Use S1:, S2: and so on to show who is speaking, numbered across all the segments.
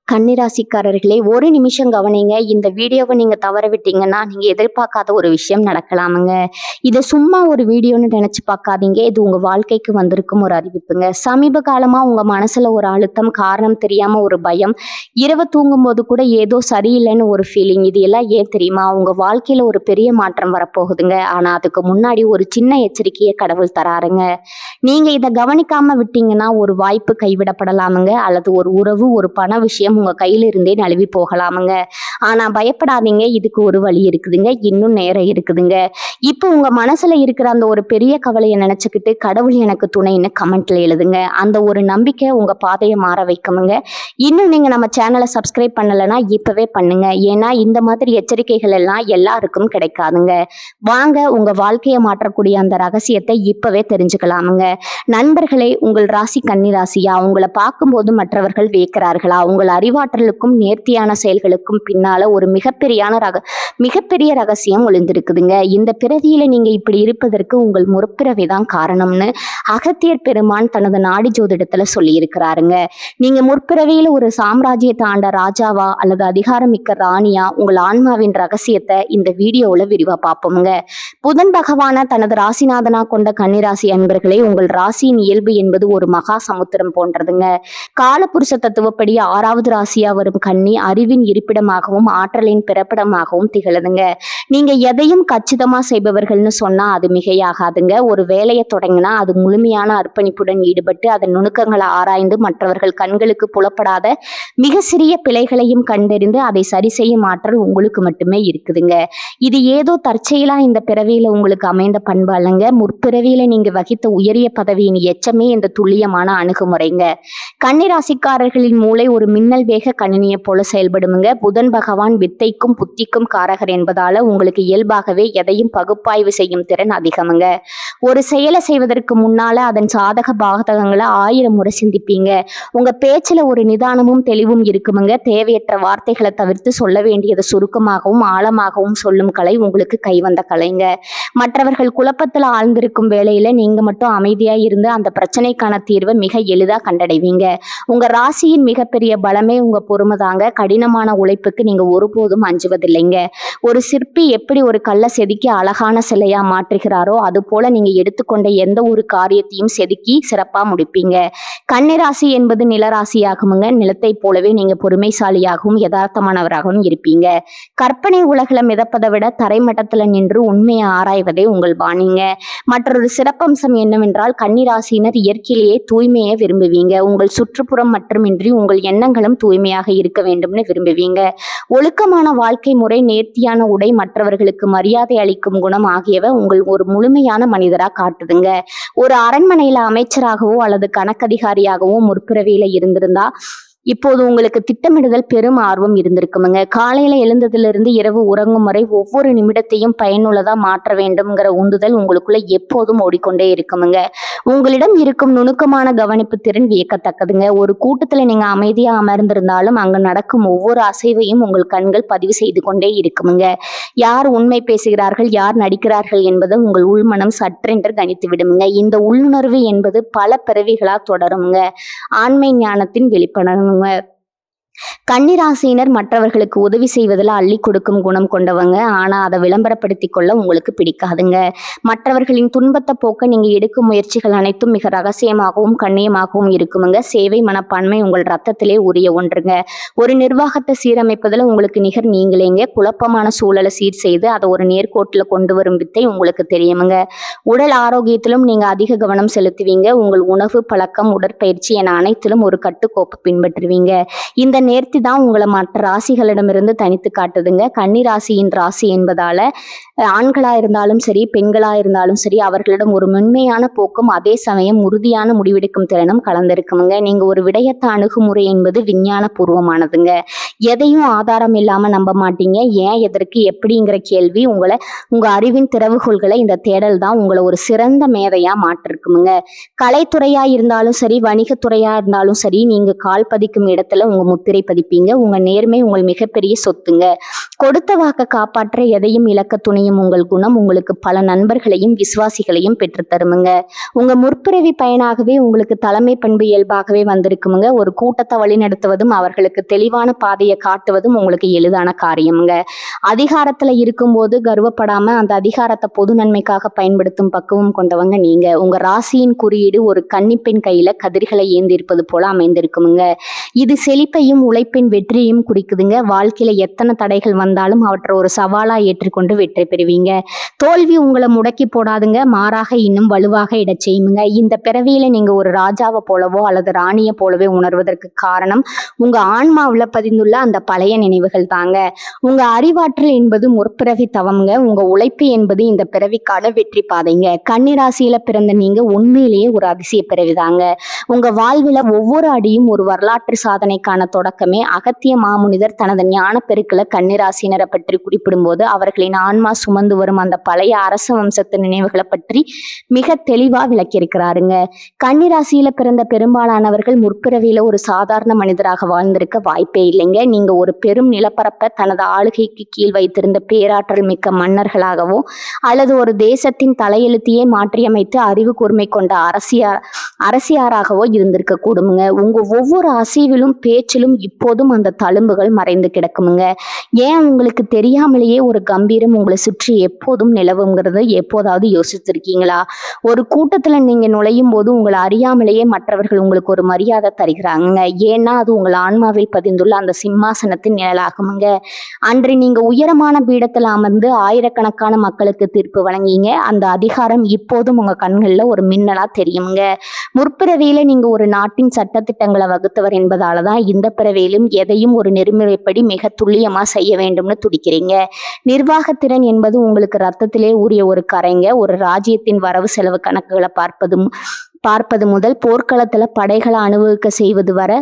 S1: கன்னிராசிக்காரர்களே, ஒரு நிமிஷம் கவனிங்க. இந்த வீடியோவை நீங்க தவற விட்டீங்கன்னா, நீங்க எதிர்பார்க்காத ஒரு விஷயம் நடக்கலாமுங்க. இத சும்மா ஒரு வீடியோன்னு நெனச்சு பார்க்காதீங்க. இது உங்க வாழ்க்கைக்கு வந்திருக்கும் ஒரு அறிவிப்புங்க. சமீப காலமா உங்க மனசுல ஒரு அழுத்தம், காரணம் தெரியாம ஒரு பயம், இரவு தூங்கும்போது கூட ஏதோ சரியில்லைன்னு ஒரு ஃபீலிங். இது எல்லாம் ஏன் தெரியுமா? உங்க வாழ்க்கையில ஒரு பெரிய மாற்றம் வரப்போகுதுங்க. ஆனா அதுக்கு முன்னாடி ஒரு சின்ன எச்சரிக்கைய கடவுள் தராருங்க. நீங்க இத கவனிக்காம விட்டீங்கன்னா, ஒரு வாய்ப்பு கைவிடப்படலாமுங்க. அல்லது ஒரு உறவு, ஒரு பண விஷயம் உங்க கையில இருந்தே நழுவி போகலாமுங்க. ஆனா பயப்படாதீங்க. இதுக்கு ஒரு வழி இருக்குதுங்க. இன்னும் நேரம் இருக்குதுங்க. இப்போ உங்க மனசுல இருக்கிற அந்த ஒரு பெரிய கவலைய நினைச்சுக்கிட்டு கடவுள் எனக்கு துணைன்னு கமெண்ட்ல எழுதுங்க. அந்த ஒரு நம்பிக்கை உங்க பாதையை மாற வைக்குமுங்க. இன்னும் நீங்க நம்ம சேனலை சப்ஸ்கிரைப் பண்ணலைன்னா இப்பவே பண்ணுங்க. ஏன்னா இந்த மாதிரி எச்சரிக்கைகள் எல்லாம் எல்லாருக்கும் கிடைக்காதுங்க. வாங்க உங்க வாழ்க்கையை மாற்றக்கூடிய அந்த ரகசியத்தை இப்பவே தெரிஞ்சுக்கலாமுங்க. நண்பர்களே, உங்கள் ராசி கன்னி ராசியா? உங்களை பார்க்கும்போது மற்றவர்கள் வியக்கிறார்களா? உங்கள் அறிவாற்றலுக்கும் நேர்த்தியான செயல்களுக்கும் பின்னால ஒரு மிகப்பெரிய ரகசியம் ஒளிந்திருக்குதுங்க. இந்த பிறவியில நீங்க இப்படி இருப்பதற்கு உங்கள் முற்பிறவிதான் காரணம்னு அகத்தியர் பெருமான் தனது நாடி ஜோதிடத்துல சொல்லி இருக்கிறாருங்க. நீங்க முற்பிறவியில ஒரு சாம்ராஜ்யத்தை ஆண்ட ராஜாவா அல்லது அதிகாரமிக்க ராணியா? உங்கள் ஆன்மாவின் ரகசியத்தை இந்த வீடியோவில் விரிவா பார்ப்போமுங்க. புதன் பகவான தனது ராசிநாதனா கொண்ட கன்னிராசி அன்பர்களே, உங்கள் ராசியின் இயல்பு என்பது ஒரு மகா சமுத்திரம் போன்றதுங்க. காலபுருஷ தத்துவப்படி 6வது ராசியா வரும் கன்னி அறிவின் இருப்பிடமாகவும் ஆற்றலின் பிறப்பிடமாகவும் திகழுதுங்க. நீங்க எதையும் கச்சிதமா செய்பவர்கள்னு சொன்னா அது மிகையாகாதுங்க. ஒரு வேலையை தொடங்கினா அது முழுமையான அர்ப்பணிப்புடன் ஈடுபட்டு அதன் நுணுக்கங்களை ஆராய்ந்து மற்றவர்கள் கண்களுக்கு புலப்படாத மிக சிறிய பிழைகளையும் கண்டறிந்து அதை சரி செய்யும் ஆற்றல் உங்களுக்கு மட்டுமே இருக்குதுங்க. இது ஏதோ தற்செயலா இந்த பிறவியில உங்களுக்கு அமைந்த பண்பு அல்லங்க. முற்பிறவியில நீங்க வகித்த உயரிய பதவியின் எச்சமே இந்த துல்லியமான அணுகுமுறைங்க. கன்னிராசிக்காரர்களின் மூளை ஒரு மின்னல் வேக கணினியை போல செயல்படுமுங்க. புதன் பகவான் வித்தைக்கும் புத்திக்கும் காரகர் என்பதால உங்களுக்கு இயல்பாகவே எதையும் பகுப்பாய்வு செய்யும் திறன் அதிகமுங்க. ஒரு செயலை செய்வதற்கு முன்னால அதன் சாதக பாதகங்களை 1000 முறை சிந்திப்பீங்க. உங்க பேச்சுல ஒரு நிதானமும் தெளிவும் இருக்குமுங்க. தேவையற்ற வார்த்தைகளை தவிர்த்து சொல்ல வேண்டியதை சுருக்கமாகவும் ஆழமாகவும் சொல்லும் கலை உங்களுக்கு கைவந்த கலைங்க. மற்றவர்கள் குழப்பத்தில் ஆழ்ந்திருக்கும் வேளையில நீங்க மட்டும் அமைதியா இருந்து அந்த பிரச்சனைக்கான தீர்வை மிக எளிதா கண்டடைவீங்க. உங்க ராசியின் மிகப்பெரிய பலமே உங்க பொறுமை தாங்க. கடினமான உழைப்புக்கு நீங்க ஒருபோதும் அஞ்சுவதில்லைங்க. ஒரு சிற்பி எப்படி ஒரு கல்லை செதுக்கி அழகான சிலையா மாற்றுகிறாரோ அது போல நீங்க எடுத்துக்கொண்ட எந்த ஒரு காரியத்தையும் செதுக்கி சிறப்பா முடிப்பீங்க. கன்னிராசி என்பது நிலராசியாகுமுங்க. நிலத்தை போலவே நீங்க பொறுமைசாலியாகவும் யதார்த்தமானவராகவும் இருப்பீங்க. கற்பனை உலகில மிதப்பதை விட தரைமட்டத்துல நின்று உண்மையை ஆராய்வதே உங்கள் பாணிங்க. மற்றொரு சிறப்பம்சம் என்னவென்றால் கன்னிராசியினர் இயற்கையிலேயே தூய்மையை விரும்புவீங்க. உங்கள் சுற்றுப்புறம் மட்டுமின்றி உங்கள் எண்ணங்களும் தூய்மையாக இருக்க வேண்டும்னு விரும்புவீங்க. ஒழுக்கமான வாழ்க்கை முறை, நேர்த்தியான உடை, மற்றவர்களுக்கு மரியாதை அளிக்கும் குணம் ஆகியவை உங்கள் ஒரு முழுமையான மனிதரா காட்டுதுங்க. ஒரு அரண்மனையில அமைச்சராகவோ அல்லது கணக்கதிகாரியாகவோ முற்பிறவியில இருந்திருந்தா இப்போது உங்களுக்கு திட்டமிடுதல் பெரும் ஆர்வம் இருந்திருக்குமுங்க. காலையில எழுந்ததிலிருந்து இரவு உறங்கும் வரை ஒவ்வொரு நிமிடத்தையும் பயனுள்ளதா மாற்ற வேண்டும்ங்கிற உந்துதல் உங்களுக்குள்ள எப்போதும் ஓடிக்கொண்டே இருக்குமுங்க. உங்களிடம் இருக்கும் நுணுக்கமான கவனிப்பு திறன் வியக்கத்தக்கதுங்க. ஒரு கூட்டத்துல நீங்க அமைதியா அமர்ந்திருந்தாலும் அங்கு நடக்கும் ஒவ்வொரு அசைவையும் உங்கள் கண்கள் பதிவு செய்து கொண்டே இருக்குமுங்க. யார் உண்மை பேசுகிறார்கள், யார் நடிக்கிறார்கள் என்பதை உங்கள் உள்மனம் சற்றென்று கணித்து விடுமுங்க. இந்த உள்ளுணர்வு என்பது பல பிறவிகளா தொடருங்க. ஆண்மை ஞானத்தின் வெளிப்படணுங்க. கன்னிராசியினர் மற்றவர்களுக்கு உதவி செய்வதில் அள்ளி கொடுக்கும் குணம் கொண்டவங்க. ஆனா அதை விளம்பரப்படுத்தி கொள்ள உங்களுக்கு பிடிக்காதுங்க. மற்றவர்களின் துன்பத்தை போக்க நீங்க எடுக்கும் முயற்சிகள் அனைத்தும் மிக ரகசியமாகவும் கண்ணியமாகவும் இருக்குமுங்க. சேவை மனப்பான்மை உங்கள் ரத்தத்திலே உரிய ஒன்றுங்க. ஒரு நிர்வாகத்தை சீரமைப்பதில் உங்களுக்கு நிகர் நீங்களேங்க. குழப்பமான சூழலை சீர் செய்து அதை ஒரு நேர்கோட்டில் கொண்டு வரும் வித்தை உங்களுக்கு தெரியுமுங்க. உடல் ஆரோக்கியத்திலும் நீங்க அதிக கவனம் செலுத்துவீங்க. உங்கள் உணவு பழக்கம், உடற்பயிற்சி என அனைத்திலும் ஒரு கட்டுக்கோப்பு பின்பற்றுவீங்க. இந்த நேர்த்தி தான் உங்களை மற்ற ராசிகளிடமிருந்து தனித்து காட்டுதுங்க. கன்னி ராசியின் ராசி என்பதால ஆண்களா இருந்தாலும் சரி, பெண்களா இருந்தாலும் சரி, அவர்களிடம் ஒரு மென்மையான போக்கும் அதே சமயம் உறுதியான முடிவெடுக்கும் திறனும் கலந்திருக்குமுங்க. நீங்க ஒரு விடயத்த அணுகுமுறை என்பது விஞ்ஞான பூர்வமானதுங்க. எதையும் ஆதாரம் இல்லாம நம்ப மாட்டீங்க. ஏன், எதற்கு, எப்படிங்கிற கேள்வி உங்க அறிவின் திறவுகோள்களை இந்த தேடல் தான் உங்களை ஒரு சிறந்த மேதையா மாற்றிருக்குமுங்க. கலைத்துறையா இருந்தாலும் சரி, வணிகத்துறையா இருந்தாலும் சரி, நீங்க கால் பதிக்கும் இடத்துல உங்க முத்திரை பதிப்பீங்க. உங்க நேர்மை உங்கள் மிகப்பெரிய சொத்துங்க. கொடுத்த வாக்க காப்பாற்ற எதையும் இழக்க துணியும் உங்கள் குணம் உங்களுக்கு பல நண்பர்களையும் விசுவாசிகளையும் பெற்று தருமுங்க. உங்க முற்பிறவி பயனாகவே உங்களுக்கு தலைமை பண்பு இயல்பாகவே வந்திருக்குமுங்க. ஒரு கூட்டத்தை வழிநடத்துவதும் அவர்களுக்கு தெளிவான பாதையை காட்டுவதும் உங்களுக்கு எளிதான காரியமுங்க. அதிகாரத்துல இருக்கும்போது கர்வப்படாம அந்த அதிகாரத்தை பொது நன்மைக்காக பயன்படுத்தும் பக்குவம் கொண்டவங்க நீங்க. உங்க ராசியின் குறியீடு ஒரு கன்னிப்பெண் கையில கதிர்களை ஏந்திருப்பது போல அமைந்திருக்குமுங்க. இது செழிப்பையும் உழைப்பின் வெற்றியையும் குறிக்குதுங்க. வாழ்க்கையில எத்தனை தடைகள் வந்தாலும் அவற்றை ஒரு சவாலா ஏற்றுக்கொண்டு வெற்றி பெறுவீங்க. தோல்வி உங்களை முடக்கி போடாதுங்க, மாறாக இன்னும் வலுவாக இடச் செய்யுங்க. இந்த பிறவியில நீங்க ஒரு ராஜாவை போலவோ அல்லது ராணியை போலவே உணர்வதற்கு காரணம் உங்க ஆன்மாவுல பதிந்துள்ள அந்த பழைய நினைவுகள் தாங்க. உங்க அறிவாற்றல் என்பது முற்பிறவி தவம்ங்க. உங்க உழைப்பு என்பது இந்த பிறவிக்கான வெற்றி பாதைங்க. கன்னிராசியில பிறந்த நீங்க உண்மையிலேயே ஒரு அதிசய பிறவிதாங்க. உங்க வாழ்வில ஒவ்வொரு அடியும் ஒரு வரலாற்று சாதனைக்கான தொடக்கமே. அகத்திய மாமுனிதர் தனது ஞான பெருக்கில கன்னிராசினரை பற்றி குறிப்பிடும்போது அவர்களின் ஆன்மா சுமந்து வரும் அந்த பழைய அரச வம்சத்து நினைவுகளை பற்றி மிக தெளிவா விளக்கியிருக்கிறாருங்க. கன்னிராசியில பிறந்த பெரும்பாலானவர்கள் முற்பிறவியில ஒரு சாதாரண மனிதராக வாழ்ந்திருக்க வாய்ப்பே இல்லைங்க. நீங்க ஒரு பெரும் நிலப்பரப்பை தனது ஆளுகைக்கு கீழ் வைத்திருந்த பேராற்றல் மிக்க மன்னர்களாகவோ அல்லது ஒரு தேசத்தின் தலையெழுத்தையே மாற்றியமைத்து அறிவு கூர்மை கொண்ட அரசியாராகவோ இருந்திருக்க கூடுமுங்க. உங்க ஒவ்வொரு அசைவிலும் பேச்சிலும் இப்போதும் அந்த தழும்புகள் மறைந்து கிடக்குமுங்க. ஏன், உங்களுக்கு தெரியாமலேயே ஒரு கம்பீரம் உங்களை சுற்றி எப்போதும் நிலவுங்கிறது எப்போதாவது யோசிச்சிருக்கீங்களா? ஒரு கூட்டத்துல நீங்க நுழையும் போது உங்களை அறியாமலேயே மற்றவர்கள் உங்களுக்கு ஒரு மரியாதை தருகிறாங்க. ஏன்னா அது உங்கள் ஆன்மாவில் பதிந்துள்ள அந்த சிம்மாசனத்தின் நிழலாகுமுங்க. அன்று நீங்க உயரமான பீடத்தில் அமர்ந்து ஆயிரக்கணக்கான மக்களுக்கு தீர்ப்பு வழங்கிங்க. அந்த அதிகாரம் இப்போதும் உங்க கண்கள்ல ஒரு மின்னலா தெரியுங்க. முற்பிறவியில நீங்க ஒரு நாட்டின் சட்டத்திட்டங்களை வகுத்தவர் என்பதாலதான் இந்த பிறவியிலும் எதையும் ஒரு நெறிமுறைப்படி மிக துல்லியமா செய்ய வேண்டும்னு துடிக்கிறீங்க. நிர்வாகத்திறன் என்பது உங்களுக்கு ரத்தத்திலே ஊறிய ஒரு கரைங்க. ஒரு ராஜ்யத்தின் வரவு செலவு கணக்குகளை பார்ப்பது முதல் போர்க்களத்துல படைகளை அனுபவிக்க செய்வது வரை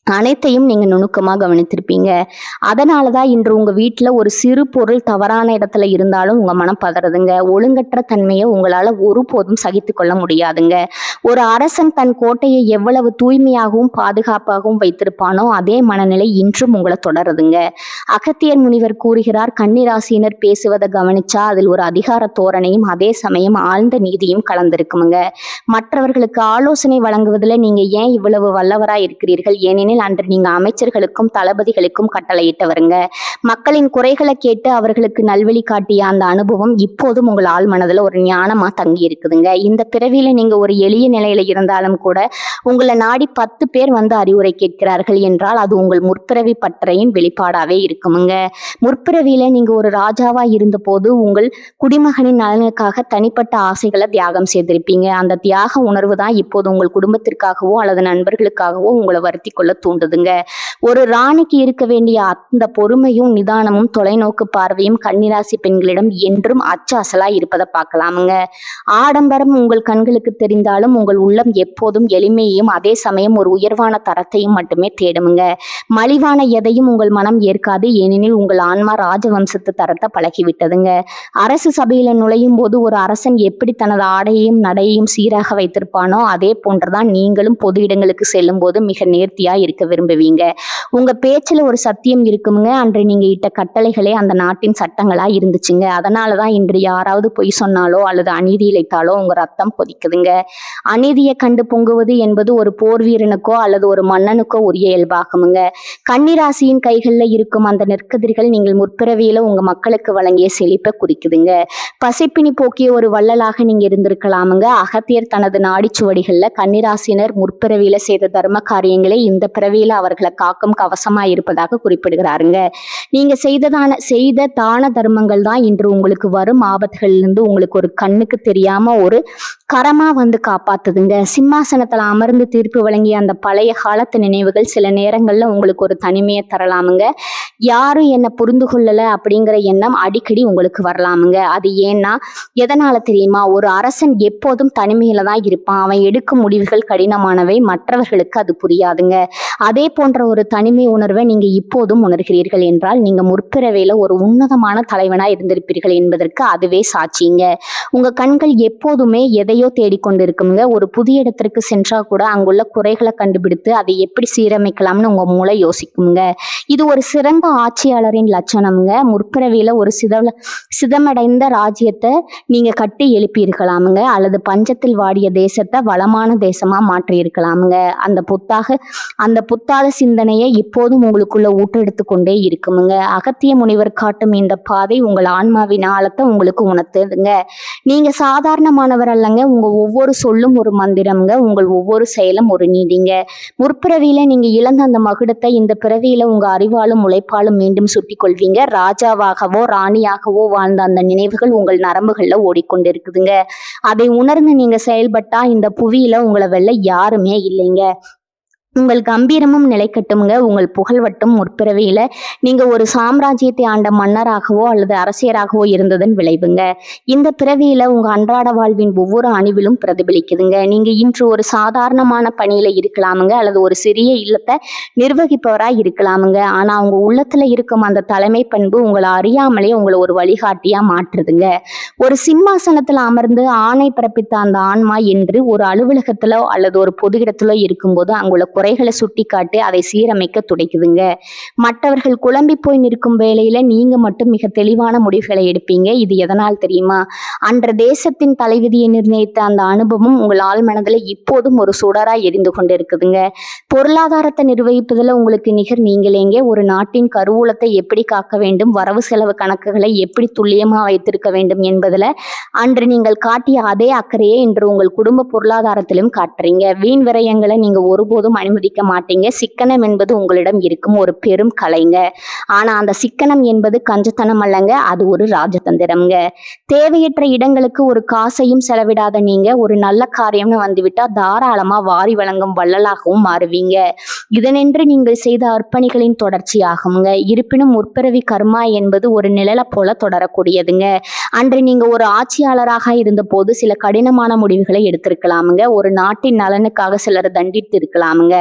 S1: அனைத்தையும் நீங்க நுணுக்கமா கவனித்திருப்பீங்க. அதனாலதான் இன்று உங்க வீட்டுல ஒரு சிறு பொருள் தவறான இடத்துல இருந்தாலும் உங்க மனம் பதறதுங்க. ஒழுங்கற்ற தன்மையை உங்களால ஒருபோதும் சகித்து கொள்ள முடியாதுங்க. ஒரு அரசன் தன் கோட்டையை எவ்வளவு தூய்மையாகவும் பாதுகாப்பாகவும் வைத்திருப்பானோ அதே மனநிலை இன்றும் உங்களை தொடருதுங்க. அகத்தியர் முனிவர் கூறுகிறார், கன்னிராசியினர் பேசுவதை கவனிச்சா அதில் ஒரு அதிகார தோரணையும் அதே சமயம் ஆழ்ந்த நீதியும் கலந்திருக்குமுங்க. மற்றவர்களுக்கு ஆலோசனை வழங்குவதில் நீங்க ஏன் இவ்வளவு வல்லவரா இருக்கிறீர்கள்? ஏனெனில் அன்று நீங்க அமைச்சர்களுக்கும் தளபதிகளுக்கும் கட்டளையிட்டவருங்க. மக்களின் குறைகளை கேட்டு அவர்களுக்கு நல்வழி காட்டிய அந்த அனுபவம் இப்போதும் உங்கள் ஆள் மனதுல ஒரு ஞானமா தங்கி இருக்குதுங்க. இந்த பிறவியில நீங்க ஒரு எளிய நிலையில இருந்தாலும் கூட உங்களை நாடி 10 பேர் வந்து அறிவுரை கேட்கிறார்கள் என்றால் அது உங்கள் முற்பிறவி பற்றையின் வெளிப்பாடாவே இருக்குமுங்க. முற்பிறவியில நீங்க ஒரு ராஜாவா இருந்த போது உங்கள் குடிமகனின் நலனுக்காக தனிப்பட்ட ஆசைகளை தியாகம் செய்திருப்பீங்க. அந்த தியாக உணர்வு தான் இப்போது உங்கள் குடும்பத்திற்காகவோ அல்லது நண்பர்களுக்காகவோ உங்களை வருத்தி கொள்ள தூண்டுதுங்க. ஒரு ராணிக்கு இருக்க வேண்டிய அந்த பொறுமையும் நிதானமும் தொலைநோக்கு பார்வையும் கன்னிராசி பெண்களிடம் என்றும் அச்சாசலா இருப்பதை பார்க்கலாமுங்க. ஆடம்பரம் உங்கள் கண்களுக்கு தெரிந்தாலும் உங்கள் உள்ளம் எப்போதும் எளிமையையும் அதே சமயம் ஒரு உயர்வான தரத்தையும் மட்டுமே தேடுமுங்க. மலிவான எதையும் உங்கள் மனம் ஏற்காது. ஏனெனில் உங்கள் ஆன்மா ராஜவம்சத்து தரத்தை பழகிவிட்டதுங்க. அரசு சபையில நுழையும் போது ஒரு அரசன் எப்படி தனது ஆடையையும் நடையையும் சீராக வைத்திருப்பானோ அதே போன்றுதான் நீங்களும் பொது இடங்களுக்கு செல்லும் போது மிக நேர்த்தியா இருக்க விரும்புவீங்க. உங்க பேச்சுல ஒரு சத்தியம் இருக்குமுங்க. அன்று நீங்க இட்ட கட்டளைகளே அந்த நாட்டின் சட்டங்களா இருந்துச்சுங்க. அதனாலதான் இன்று யாராவது பொய் சொன்னாலோ அல்லது அநீதி இழைத்தாலோ உங்க ரத்தம் கொதிக்குதுங்க. அநீதியை கண்டு பொங்குவது என்பது ஒரு போர் வீரனுக்கோ அல்லது ஒரு மன்னனுக்கோ உரிய இயல்பாகுமுங்க. கன்னிராசியின் கைகள்ல இருக்கும் அந்த நெற்கதிர்கள் நீங்கள் முற்பிறவியில உங்க மக்களுக்கு வழங்கிய செழிப்பை குறிக்குதுங்க. பசிப்பினி போக்கிய ஒரு வள்ளலாக நீங்க இருந்திருக்கலாமுங்க. அகத்தியர் தனது நாடிச்சுவடிகள்ல கன்னிராசினர் முற்பிறவியில செய்த தர்ம காரியங்களே இந்த பிறவியில அவர்களை காக்கும் கவசமா இருப்பதாக குறிப்பிடுகிறாருங்க. நீங்க செய்த தான தர்மங்கள் தான் இன்று உங்களுக்கு வரும் ஆபத்துகளிலிருந்து உங்களுக்கு ஒரு கண்ணுக்கு தெரியாம ஒரு கரமா வந்து காப்பாத்துதுங்க. சிம்மாசனத்துல அமர்ந்து தீர்ப்பு வழங்கிய அந்த பழைய காலத்து நினைவுகள் சில நேரங்கள்ல உங்களுக்கு ஒரு தனிமையை தரலாமுங்க. யாரும் என்னை புரிந்து கொள்ளல அப்படிங்கிற எண்ணம் அடிக்கடி உங்களுக்கு வரலாமுங்க. அது ஏன்னா எதனால தெரியுமா? ஒரு அரசன் எப்போதும் தனிமையில தான் இருப்பான். அவன் எடுக்கும் முடிவுகள் கடினமானவை, மற்றவர்களுக்கு அது புரியாதுங்க. அதே போன்ற ஒரு தனிமை உணர்வை நீங்க இப்போதும் உணர்கிறீர்கள் என்றால் நீங்க முற்பிறவியில ஒரு உன்னதமான தலைவனா இருந்திருப்பீர்கள் என்பதற்கு அதுவே சாட்சிங்க. உங்க கண்கள் எப்போதுமே எதையோ தேடிக்கொண்டிருக்குங்க. ஒரு புதிய இடத்திற்கு சென்றா கூட அங்குள்ள குறைகளை கண்டுபிடித்து அதை எப்படி சீரமைக்கலாம்னு உங்க மூளை யோசிக்குங்க. இது ஒரு சிறந்த ஆட்சியாளரின் லட்சணம்ங்க. முற்பிறவியில ஒரு சிதமடைந்த ராஜ்யத்தை நீங்க கட்டி எழுப்பியிருக்கலாமுங்க, அல்லது பஞ்சத்தில் வாடிய தேசத்தை வளமான தேசமா மாற்றி இருக்கலாமுங்க. அந்த புத்தாத சிந்தனையை இப்போதும் உங்களுக்குள்ள ஊற்றெடுத்து கொண்டே இருக்குமுங்க. அகத்திய முனிவர் காட்டும் இந்த பாதை உங்கள் ஆன்மாவின் ஆழத்தை உங்களுக்கு உணர்த்துதுங்க. நீங்க சாதாரணமானவர் அல்லங்க. உங்க ஒவ்வொரு சொல்லும் ஒரு மந்திரம்ங்க. உங்கள் ஒவ்வொரு செயலும் ஒரு நீதிங்க. முற்பிறவியில நீங்க இழந்த அந்த மகுடத்தை இந்த பிறவியில உங்க அறிவாலும் உழைப்பாலும் மீண்டும் சுட்டி கொள்வீங்க. ராஜாவாகவோ ராணியாகவோ வாழ்ந்த அந்த நினைவுகள் உங்கள் நரம்புகள்ல ஓடிக்கொண்டிருக்குதுங்க. அதை உணர்ந்து நீங்க செயல்பட்டா இந்த புவியில உங்களை வெல்ல யாருமே இல்லைங்க. உங்கள் கம்பீரமும் நிலைக்கட்டும்ங்க. உங்கள் புகழ்வட்டும் முற்பிறவியில நீங்க ஒரு சாம்ராஜ்யத்தை ஆண்ட மன்னராகவோ அல்லது அரசியராகவோ இருந்ததன் விளைவுங்க. இந்த பிறவியில உங்க அன்றாட வாழ்வின் ஒவ்வொரு அணிவிலும் பிரதிபலிக்குதுங்க. நீங்க இன்று ஒரு சாதாரணமான பணியில இருக்கலாமுங்க, அல்லது ஒரு சிறிய இல்லத்தை நிர்வகிப்பவரா இருக்கலாமுங்க. ஆனா உங்க உள்ளத்துல இருக்கும் அந்த தலைமை பண்பு உங்களை அறியாமலே உங்களை ஒரு வழிகாட்டியா மாற்றுதுங்க. ஒரு சிம்மாசனத்துல அமர்ந்து ஆணை பிறப்பித்த அந்த ஆன்மா என்று ஒரு அலுவலகத்திலோ அல்லது ஒரு பொது இடத்திலோ இருக்கும்போது அங்குள்ள குறைகளை சுட்டி காட்டி அதை சீரமைக்க துடைக்குதுங்க. மற்றவர்கள் குழம்பி போய் நிற்கும் வேளையில நீங்க மட்டும் மிக தெளிவான முடிவுகளை எடுப்பீங்க. இது எதனால் தெரியுமா? அன்ற தேசத்தின் தலைவிதியை நிர்ணயித்த அந்த அனுபவம் உங்கள் ஆள் மனதில் இப்போதும் ஒரு சுடரா எரிந்து கொண்டு இருக்குதுங்க. பொருளாதாரத்தை நிர்வகிப்பதில் உங்களுக்கு நிகர் நீங்களேங்க. ஒரு நாட்டின் கருவூலத்தை எப்படி காக்க வேண்டும், வரவு செலவு கணக்குகளை எப்படி துல்லியமா வைத்திருக்க வேண்டும் என்பதில் அன்று நீங்கள் காட்டிய அதே அக்கறையை இன்று உங்கள் குடும்ப பொருளாதாரத்திலும் காட்டுறீங்க. வீண் விரயங்களை நீங்க ஒருபோதும் அனுமதிக்க மாட்டீங்க. சிக்கனம் என்பது உங்களிடம் இருக்கும் ஒரு பெரும் கலைங்க. ஆனா அந்த சிக்கனம் என்பது கஞ்சத்தனம் அல்லங்க, அது ஒரு ராஜதந்திரம்ங்க. தேவையற்ற இடங்களுக்கு ஒரு காசையும் செலவிடாத நீங்க ஒரு நல்ல காரியம்னு வந்துவிட்டா தாராளமா வாரி வழங்கும் வள்ளலாகவும் மாறுவீங்க. இதனென்று நீங்கள் செய்த அர்ப்பணிகளின் தொடர்ச்சியாகுங்க. இருப்பினும் முற்பிறவி கர்மா என்பது ஒரு நிழலை போல தொடரக்கூடியதுங்க. அன்று நீங்க ஒரு ஆட்சியாளராக இருந்த போது சில கடினமான முடிவுகளை எடுத்திருக்கலாமுங்க. ஒரு நாட்டின் நலனுக்காக சிலர் தண்டித்து இருக்கலாமுங்க,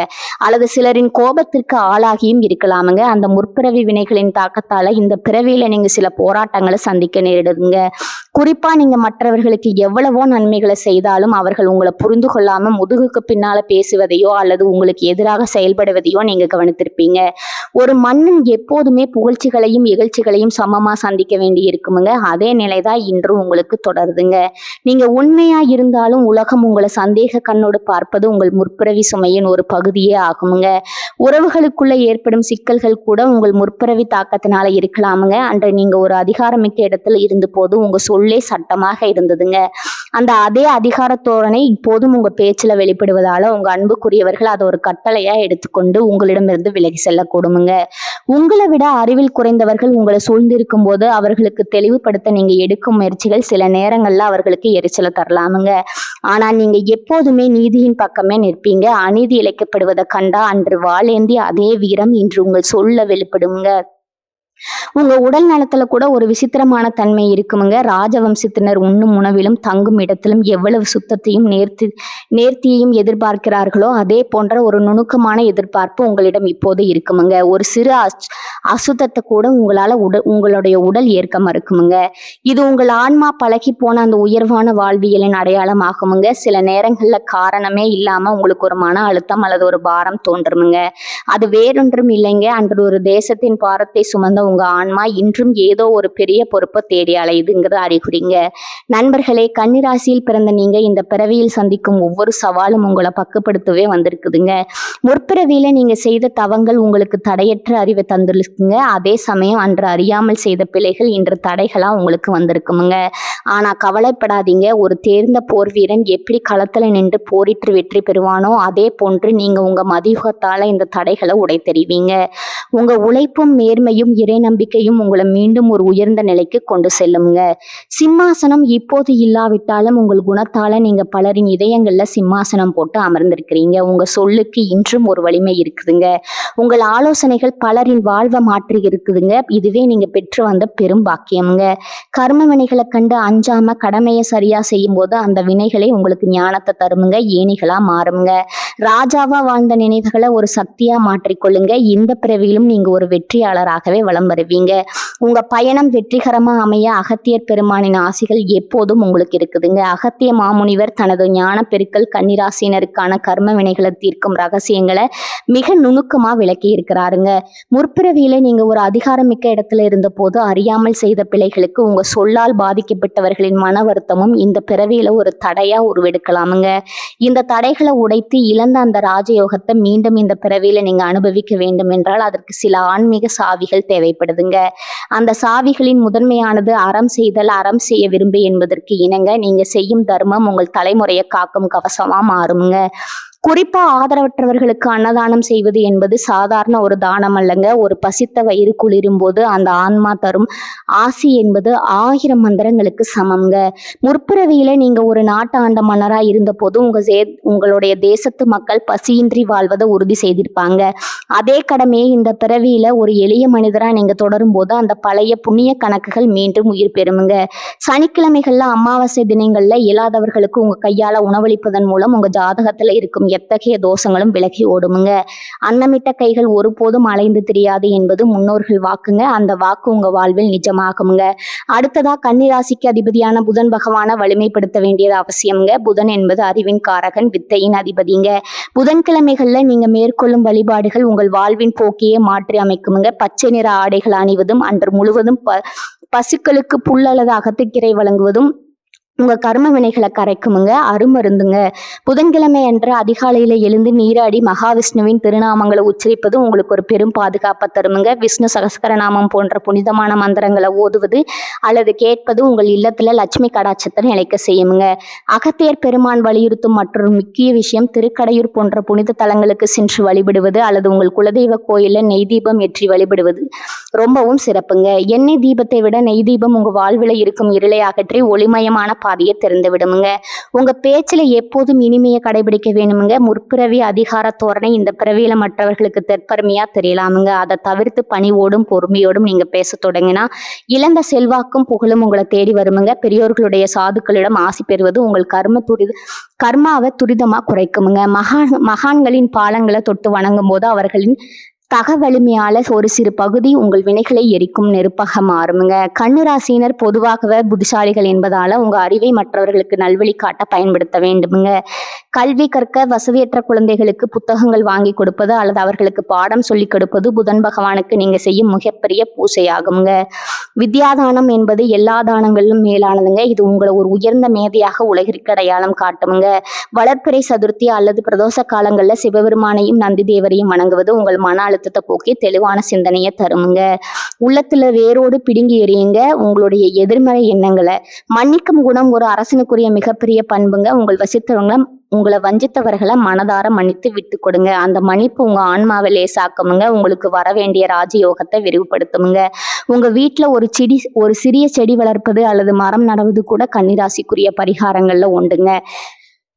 S1: அல்லது சிலரின் கோபத்திற்கு ஆளாகியும் இருக்கலாமுங்க. அந்த முற்பிறவி வினைகளின் தாக்கத்தால இந்த பிறவியில நீங்க சில போராட்டங்களை சந்திக்க நேரிடுதுங்க. குறிப்பா நீங்க மற்றவர்களுக்கு எவ்வளவோ நன்மைகளை செய்தாலும் அவர்கள் உங்களை புரிந்து கொள்ளாம முதுகுக்கு பின்னால பேசுவதையோ அல்லது உங்களுக்கு எதிராக செயல்படுவதையோ நீங்க கவனித்திருப்பீங்க. ஒரு மன்னன் எப்போதுமே புகழ்ச்சிகளையும் இகழ்ச்சிகளையும் சமமா சந்திக்க வேண்டி இருக்குமுங்க. அதே நிலைதான் இன்றும் உங்களுக்கு தொடருதுங்க. நீங்க உண்மையா இருந்தாலும் உலகம் உங்களை சந்தேக கண்ணோடு பார்ப்பது உங்கள் முற்பிறவி சுமையின் ஒரு பகுதியே ஆகுமுங்க. உறவுகளுக்குள்ள ஏற்படும் சிக்கல்கள் கூட உங்கள் முற்பிறவி தாக்கத்தினால இருக்கலாமுங்க. அன்று நீங்க ஒரு அதிகாரமிக்க இடத்துல இருந்த போது உங்க சொல்லே சட்டமாக இருந்ததுங்க. அந்த அதே அதிகார தோரணை இப்போதும் உங்க பேச்சுல வெளிப்படுவதால உங்க அன்புக்குரியவர்கள் அதை ஒரு கட்டளையா எடுத்துக்கொண்டு உங்களிடமிருந்து விலகி செல்லக்கூடுமுங்க. உங்களை விட அறிவில் குறைந்தவர்கள் உங்களை சூழ்ந்திருக்கும் போது அவர்களுக்கு தெளிவுபடுத்த நீங்க எடுக்கும் முயற்சிகள் சில நேரங்கள்ல அவர்களுக்கு எரிச்சலை தரலாமுங்க. ஆனா நீங்க எப்போதுமே நீதியின் பக்கமே நிற்பீங்க. அநீதி இழைக்கப்படுவதை கண்டா அன்று வாளேந்தி அதே வீரம் இன்று உங்கள் சொல்ல வெளிப்படுங்க. உங்க உடல் நலத்துல கூட ஒரு விசித்திரமான தன்மை இருக்குமுங்க. ராஜவம்சத்தினர் உண்ணும் உணவிலும் தங்கும் இடத்திலும் எவ்வளவு சுத்தத்தையும் நேர்த்தியையும் எதிர்பார்க்கிறார்களோ அதே போன்ற ஒரு நுணுக்கமான எதிர்பார்ப்பு உங்களிடம் இப்போது இருக்குமுங்க. ஒரு சிறு அசுத்தத்தை கூட உங்களுடைய உடல் ஏற்க மறுக்குமுங்க. இது உங்கள் ஆன்மா பழகி போன அந்த உயர்வான வாழ்வியலின் அடையாளம் ஆகுமுங்க. சில நேரங்கள்ல காரணமே இல்லாம உங்களுக்கு ஒரு மன அழுத்தம் அல்லது ஒரு பாரம் தோன்றுமுங்க. அது வேறொன்றும் இல்லைங்க, அன்று ஒரு தேசத்தின் பாரத்தை சுமந்த உங்க ஆன்மா இன்றும் ஏதோ ஒரு பெரிய பொறுப்பை தேடி அலையுதுங்கிறது அறிகுறிங்க. நண்பர்களே, கன்னிராசியில் பிறந்த நீங்க இந்த பிறவியில் சந்திக்கும் ஒவ்வொரு சவாலும் உங்களை பக்குப்படுத்தவே வந்திருக்குதுங்க. முற்பிறவியில நீங்க செய்த தவங்கள் உங்களுக்கு தடையற்ற அறிவை தந்துருக்குங்க. அதே சமயம் அன்று அறியாமல் செய்த பிழைகள் இன்று தடைகளா உங்களுக்கு வந்திருக்குமுங்க. ஆனா கவலைப்படாதீங்க. ஒரு தேர்ந்த போர் வீரன் எப்படி களத்துல நின்று போரிட்டு வெற்றி பெறுவானோ அதே போன்று நீங்க உங்க மதியுகத்தால இந்த தடைகளை உடைத்தெறிவீங்க. உங்க உழைப்பும் நேர்மையும் இறை நம்பிக்கையும் உங்களை மீண்டும் ஒரு உயர்ந்த நிலைக்கு கொண்டு செல்லுங்க. சிம்மாசனம் இப்போது இல்லாவிட்டாலும் உங்கள் குணத்தால நீங்க பலரின் இதயங்கள்ல சிம்மாசனம் போட்டு அமர்ந்திருக்கிறீங்க. உங்க சொல்லுக்கு இன்றும் ஒரு வலிமை இருக்குதுங்க. உங்கள் ஆலோசனைகள் பலரின் வாழ்வை மாற்றி இருக்குதுங்க. இதுவே நீங்க பெற்று வந்த பெரும் பாக்கியம்ங்க. கர்ம வினைகளை கண்டு அஞ்சாம கடமையை சரியா செய்யும் போது அந்த வினைகளை உங்களுக்கு ஞானத்தை தருமுங்க, ஏணிகளா மாறுங்க. ராஜாவா வாழ்ந்த நினைவுகளை ஒரு சக்தியா மாற்றிக்கொள்ளுங்க. இந்த பிறவியிலும் நீங்க ஒரு வெற்றியாளராகவே வலம் வருவீங்க. உங்க பயணம் வெற்றிகரமா அமைய அகத்தியர் பெருமானின் ஆசிகள் எப்போதும் உங்களுக்கு இருக்குதுங்க. அகத்திய மாமுனிவர் தனது ஞான பெருக்கல் கன்னிராசினருக்கான கர்ம வினைகளை தீர்க்கும் ரகசியங்களை மிக நுணுக்கமா விளக்கி இருக்கிறாருங்க. முற்பிறவியில நீங்க ஒரு அதிகாரமிக்க இடத்துல இருந்த போது அறியாமல் செய்த பிழைகளுக்கு உங்க சொல்லால் பாதிக்கப்பட்டவர்களின் மன வருத்தமும் இந்த பிறவியில ஒரு தடையா உருவெடுக்கலாமுங்க. இந்த தடைகளை உடைத்து இழந்த அந்த ராஜயோகத்தை மீண்டும் இந்த பிறவியில நீங்க அனுபவிக்க வேண்டும் என்றால் அதற்கு சில ஆன்மீக சாவிகள் தேவைப்படுதுங்க. அந்த சாவிகளின் முதன்மையானது அறம் செய்தல், அறம் செய்ய விரும்பு என்பதற்கு இணங்க நீங்க செய்யும் தர்மம் உங்கள் தலைமுறையை காக்கும் கவசமா மாறுங்க. குறிப்பா ஆதரவற்றவர்களுக்கு அன்னதானம் செய்வது என்பது சாதாரண ஒரு தானம் அல்லங்க. ஒரு பசித்த வயிறு குளிரும் போது அந்த ஆன்மா தரும் ஆசி என்பது 1000 மந்திரங்களுக்கு சமம்ங்க. முற்பிறவியில நீங்க ஒரு நாட்டு ஆண்ட மன்னரா இருந்த போது உங்களுடைய தேசத்து மக்கள் பசியின்றி வாழ்வதை உறுதி செய்திருப்பாங்க. அதே கடமையை இந்த பிறவியில ஒரு எளிய மனிதரா நீங்க தொடரும் போது அந்த பழைய புண்ணிய கணக்குகள் மீண்டும் உயிர் பெறுமுங்க. சனிக்கிழமைகள்ல அமாவாசை தினங்கள்ல இயலாதவர்களுக்கு உங்க கையால உணவளிப்பதன் மூலம் உங்க ஜாதகத்துல இருக்கும் எத்தகைய தோஷங்களும் விலகி ஓடுமுங்க. அன்னமிட்ட கைகள் ஒருபோதும் அலைந்து தெரியாது என்பது முன்னோர்கள் வாக்குங்க. அந்த வாக்கு உங்க வாழ்வில் நிஜமாகுங்க. அடுத்ததா கன்னிராசிக்கு அதிபதியான புதன் பகவானை வலிமைப்படுத்த வேண்டியது அவசியம்ங்க. புதன் என்பது அறிவின் காரகன், வித்தையின் அதிபதிங்க. புதன்கிழமைகள்ல நீங்க மேற்கொள்ளும் வழிபாடுகள் உங்கள் வாழ்வின் போக்கையே மாற்றி அமைக்குமுங்க. பச்சை நிற ஆடைகள் அணிவதும் அன்று முழுவதும் பசுக்களுக்கு புல் அல்லது அகத்துக்கீரை வழங்குவதும் உங்க கர்ம வினைகளை கரைக்குமுங்க. அருமருந்துங்க. புதன்கிழமை அன்று அதிகாலையில எழுந்து நீராடி மகாவிஷ்ணுவின் திருநாமங்களை உச்சரிப்பது உங்களுக்கு ஒரு பெரும் பாதுகாப்பை தருமுங்க. விஷ்ணு சகஸ்கரநாமம் போன்ற புனிதமான மந்திரங்களை ஓதுவது அல்லது கேட்பது உங்கள் இல்லத்துல லட்சுமி கடாட்சத்தை நிலைக்க செய்யுமுங்க. அகத்தியர் பெருமான் வலியுறுத்தும் மற்றொரு முக்கிய விஷயம் திருக்கடையூர் போன்ற புனித தலங்களுக்கு சென்று வழிபடுவது அல்லது உங்கள் குலதெய்வ கோயில்ல நெய் தீபம் ஏற்றி வழிபடுவது ரொம்பவும் சிறப்புங்க. எண்ணெய் தீபத்தை விட நெய் தீபம் உங்க வாழ்வில் இருக்கும் இருளை அகற்றி ஒளிமயமான பாதையை திறந்து விடுமுங்க. உங்க பேச்சுல எப்போதும் இனிமையை கடைபிடிக்க வேணுமுங்க. முற்பிறவி அதிகார தோரணை இந்த பிறவியில மற்றவர்களுக்கு தெற்பெருமையா தெரியலாமுங்க. அதை தவிர்த்து பணிவோடும் பொறுமையோடும் நீங்க பேச தொடங்கினா இழந்த செல்வாக்கும் புகழும் உங்களை தேடி வருமுங்க. பெரியோர்களுடைய சாதுக்களிடம் ஆசி பெறுவது உங்கள் கர்மாவை துரிதமா குறைக்குமுங்க. மகான்களின் பாலங்களை தொட்டு வணங்கும் போது அவர்களின் தகவலிமையால ஒரு சிறு பகுதி உங்கள் வினைகளை எரிக்கும் நெருப்பாக மாறுமுங்க. கன்னிராசியினர் பொதுவாகவே புத்திசாலிகள் என்பதால உங்க அறிவை மற்றவர்களுக்கு நல்வழி காட்ட பயன்படுத்த வேண்டுமுங்க. கல்வி கற்க வசதியற்ற குழந்தைகளுக்கு புத்தகங்கள் வாங்கி கொடுப்பது அல்லது அவர்களுக்கு பாடம் சொல்லி கொடுப்பது புதன் பகவானுக்கு நீங்க செய்யும் மிகப்பெரிய பூசையாகுங்க. வித்யாதானம் என்பது எல்லா தானங்களிலும் மேலானதுங்க. இது உங்களை ஒரு உயர்ந்த மேதையாக உலகிற்கு அடையாளம் காட்டுமுங்க. வளர்ப்பிறை சதுர்த்தி அல்லது பிரதோஷ காலங்கள்ல சிவபெருமானையும் நந்தி தேவரையும் வணங்குவது உங்கள் மன அழுத்தத்தை போக்கி தெளிவான சிந்தனையை தருமுங்க. உள்ளத்துல வேரோடு பிடுங்கி எறியுங்க உங்களுடைய எதிர்மறை எண்ணங்களை. மன்னிக்கும் குணம் ஒரு அரசனுக்குரிய மிகப்பெரிய பண்புங்க. உங்களை வஞ்சித்தவர்களை மனதார மன்னித்து விட்டு கொடுங்க. அந்த மன்னிப்பு உங்க ஆன்மாவை லேசாக்குமுங்க. உங்களுக்கு வர வேண்டிய ராஜயோகத்தை விரிவுபடுத்துமுங்க. உங்க வீட்டுல ஒரு சிறிய செடி வளர்ப்பது அல்லது மரம் நடுவது கூட கன்னிராசிக்குரிய பரிகாரங்கள்ல உண்டுங்க.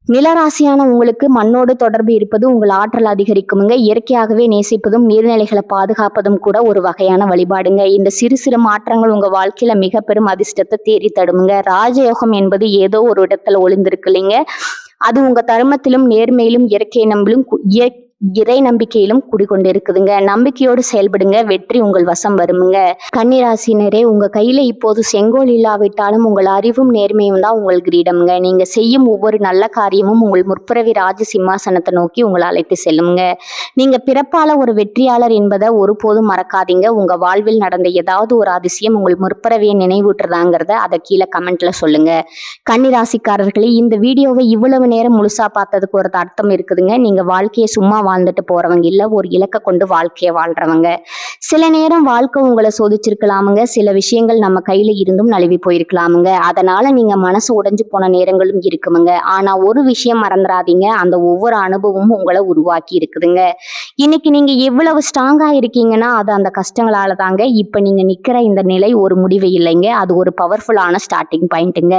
S1: நிலராசியான உங்களுக்கு மண்ணோடு தொடர்பு இருப்பது உங்கள் ஆற்றல் அதிகரிக்குமுங்க. இயற்கையாகவே நேசிப்பதும் நீர்நிலைகளை பாதுகாப்பதும் கூட ஒரு வகையான வழிபாடுங்க. இந்த சிறு சிறு மாற்றங்கள் உங்க வாழ்க்கையில மிக பெரும் அதிர்ஷ்டத்தை தேடி தடுமுங்க. ராஜயோகம் என்பது ஏதோ ஒரு இடத்துல ஒளிந்திருக்கு இல்லைங்க. அது உங்க தர்மத்திலும் நேர்மையிலும் இறை நம்பிக்கையிலும் குடிக்கொண்டிருக்குதுங்க. நம்பிக்கையோடு செயல்படுங்க. வெற்றி உங்கள் வசம் வருமுங்க. கன்னிராசினரே, உங்க கையில இப்போது செங்கோல் இல்லாவிட்டாலும் உங்கள் அறிவும் நேர்மையும் தான் உங்கள் கிரீடம்ங்க. நீங்க செய்யும் ஒவ்வொரு நல்ல காரியமும் உங்கள் முற்பிறவி ராஜ சிம்மாசனத்தை நோக்கி உங்களை அழைத்து செல்லுங்க. நீங்க பிறப்பால ஒரு வெற்றியாளர் என்பதை ஒருபோதும் மறக்காதீங்க. உங்க வாழ்வில் நடந்த ஏதாவது ஒரு அதிசயம் உங்கள் முற்பிறவியை நினைவூட்டுறதாங்கிறத அதை கீழே கமெண்ட்ல சொல்லுங்க. கன்னிராசிக்காரர்களே, இந்த வீடியோவை இவ்வளவு நேரம் முழுசா பார்த்ததுக்கு ஒரு அர்த்தம் இருக்குதுங்க. நீங்க வாழ்க்கையை சும்மா வாழ்ந்துட்டு போறவங்க இல்ல, ஒரு இலக்கை கொண்டு வாழ்க்கையை வாழ்றவங்க. சில நேரம் வாழ்க்கை உங்களை சோதிச்சிருக்கலாமுங்க. சில விஷயங்கள் நம்ம கையில இருந்தும் நழுவி போயிருக்கலாமுங்க. அதனால நீங்க மனசு உடைஞ்சு போன நேரங்களும் இருக்குமுங்க. ஆனா ஒரு விஷயம் மறந்துடாதீங்க, அந்த ஒவ்வொரு அனுபவமும் உங்களை உருவாக்கி இருக்குதுங்க. இன்னைக்கு நீங்க எவ்வளவு ஸ்ட்ராங்கா இருக்கீங்கன்னா அது அந்த கஷ்டங்களால தாங்க. இப்ப நீங்க நிக்கிற இந்த நிலை ஒரு முடிவு இல்லைங்க, அது ஒரு பவர்ஃபுல்லான ஸ்டார்டிங் பாயிண்ட்டுங்க.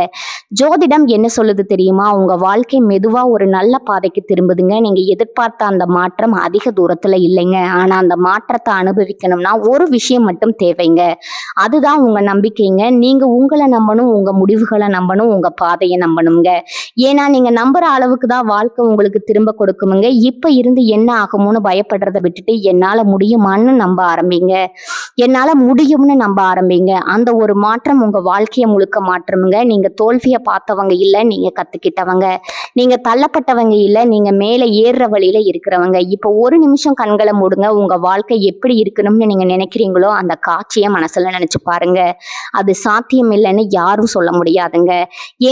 S1: ஜோதிடம் என்ன சொல்லுது தெரியுமா? உங்க வாழ்க்கை மெதுவா ஒரு நல்ல பாதைக்கு திரும்புதுங்க. நீங்க எதிர்பார்த்த அந்த மாற்றம் அதிக தூரத்துல இல்லைங்க. ஆனா அந்த மாற்றத்தை அனுபவிக்கணும்னா ஒரு விஷயம் மட்டும் தேவைங்க. அதுதான் உங்க நம்பிக்கைங்க. நீங்க உங்களை நம்பணும், உங்க முடிவுகளை நம்பணும், உங்க பாதையை நம்பணுங்க. ஏன்னா நீங்க நம்புற அளவுக்கு தான் வாழ்க்கை உங்களுக்கு திரும்ப கொடுக்குமுங்க. இப்ப இருந்து என்ன ஆகுமோன்னு பயப்படுறதை விட்டுட்டு என்னால முடியுமான்னு நம்ப ஆரம்பிங்க. என்னால முடியும்னு நம்ப ஆரம்பிங்க. அந்த ஒரு மாற்றம் உங்க வாழ்க்கையை முழுக்க மாற்றுமுங்க. நீங்க தோல்வியை பார்த்தவங்க இல்ல, நீங்க கத்துக்கிட்டவங்க. நீங்க தள்ளப்பட்டவங்க இல்ல, நீங்க மேல ஏறுற வழியில இருக்கிறவங்க. இப்ப ஒரு நிமிஷம் கண்களை மூடுங்க. உங்க வாழ்க்கை எப்படி இருக்கணும்னு நீங்க நினைக்கிறீங்களோ அந்த காட்சியை மனசுல நினைச்சு பாருங்க. அது சாத்தியம் இல்லைன்னு யாரும் சொல்ல முடியாதுங்க.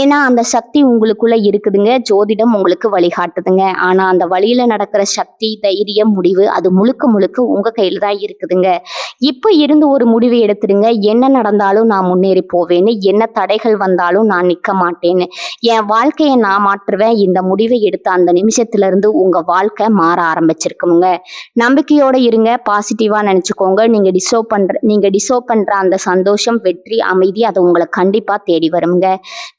S1: ஏன்னா அந்த சக்தி உங்களுக்குள்ள இருக்குதுங்க. ஜோதிடம் உங்களுக்கு வழிகாட்டுதுங்க. ஆனா அந்த வழியில நடக்கிற சக்தி, தைரியம், முடிவு அது முழுக்க முழுக்க உங்க கையில தான் இருக்குதுங்க. இப்ப இருந்து ஒரு முடிவு எடுத்துடுங்க. என்ன நடந்தாலும் நான் முன்னேறி போவேன்னு, என்ன தடைகள் வந்தாலும் நான் நிக்க மாட்டேன்னு. என் வாழ்க்கையை நான் மாற்றுவேன். இந்த முடிவை எடுத்த அந்த நிமிஷத்துல இருந்து உங்க வாழ்க்கை மாற ஆரம்பிச்சிருக்குங்க. நம்பிக்கையோட இருங்க. பாசிட்டிவா நினைச்சுக்கோங்க. நீங்க டிசர்வ் பண்ற அந்த சந்தோஷம், வெற்றி, அமைதி அது உங்களை கண்டிப்பா தேடி வருங்க.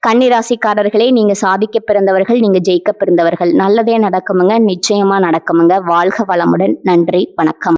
S1: கன்னிராசிக்காரர்களே, நீங்க சாதிக்க பிறந்தவர்கள், நீங்க ஜெயிக்க பிறந்தவர்கள். நல்லதே நடக்குமுங்க. நிச்சயமா நடக்குமுங்க. வாழ்க வளமுடன். நன்றி, வணக்கம்.